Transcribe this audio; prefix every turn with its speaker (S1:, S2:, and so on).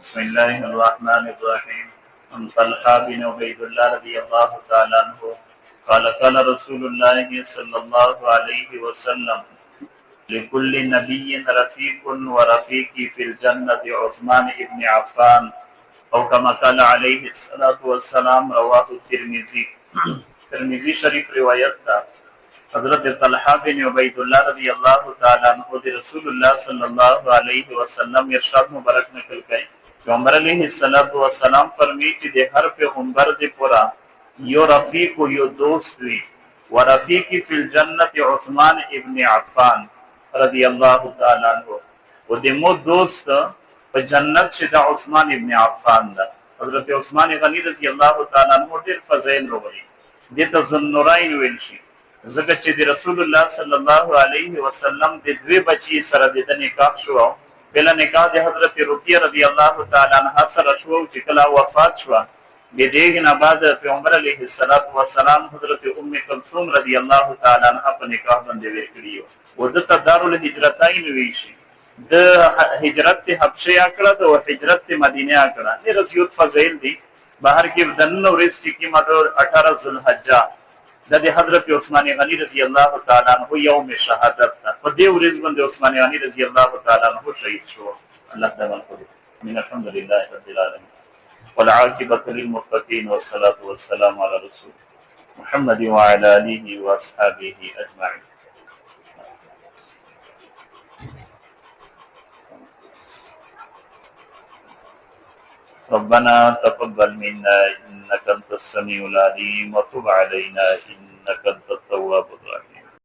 S1: बिस्मिल्लाहिर्रहमानिर्रहीम। अन तलहा बिन उबैदुल्लाह रज़ियल्लाहु तआला अन्हु क़ाल क़ाल रसूलुल्लाह सल्लल्लाहु अलैहि वसल्लम लिकुल्लि नबिय्यिन रफ़ीक़ुन व रफ़ीक़ी फ़िल जन्नति उस्मान इब्न अफ़्फ़ान औ कमा क़ाल अलैहि अस्सलातु वस्सलाम। रवाहु तिर्मिज़ी। तिर्मिज़ी शरीफ रिवायत था हज़रत तलहा बिन उबैदुल्लाह रज़ियल्लाहु तआला अन्हु रसूलुल्लाह सल्लल्लाहु अलैहि वसल्लम इरशाद मुबारक नकल कई पैगंबर अलैहिस्सलातु वस्सलाम फरमीची दे हर पैगंबर दे पूरा यो रफीक यो दोस्त हुई व रफीकी फिल जन्नत उस्मान इब्न अफ़्फ़ान रज़ियल्लाहु तआला अन्हु वो दे मो दोस्त व जन्नत शिदा उस्मान इब्न अफ़्फ़ान दा हज़रत उस्मान गनी रज़ियल्लाहु तआला अन्हु दिल फज़ैल रोई देता ज़ुन्नुरैन वेलशी ज़का चे दे रसूलुल्लाह सल्लल्लाहु अलैहि वसल्लम दे द्वे बच्ची सर दे निकाह शो पहला निकाह दे हज़रत रुकिया रज़ियल्लाहु तआला अन्हा सर शो चे कला वफात शो बेदेग न बाद पैगंबर अलैहिस्सलातु वस्सलाम हज़रत उम्मे कुलसूम रज़ियल्लाहु तआला अन्हा पर निकाह बंदे वेकड़ियो वदत दारुल हिजरतैन वेशी द हिजरत हबशे आकड़ा तो हिजरत मदीने आकड़ा ने रसूल फज़ैल दी बाहर की दन्न रिस्क की मदर 18 जुल्हज्जा दे हज़रत उस्मान गनी रज़ियल्लाहु तआला अन्हु यौम शहादत था पदे उरिज बंदे उस्मान गनी रज़ियल्लाहु तआला अन्हु शहीद शो अल्लाह तआला को मिन अल्हम्दुलिल्लाहि रब्बिल आलमीन वल आकिबतु लिल मुत्तकीन वस्सलातु वस्सलामु अला रसूल मुहम्मद व अला आलिहि व अस्हाबिहि अजमाइन। रब्बना तक़ब्बल मिन्ना इन्नका अंतस समीउल अलीम व तुब अलैना इन्नका अंतत तव्वाबुर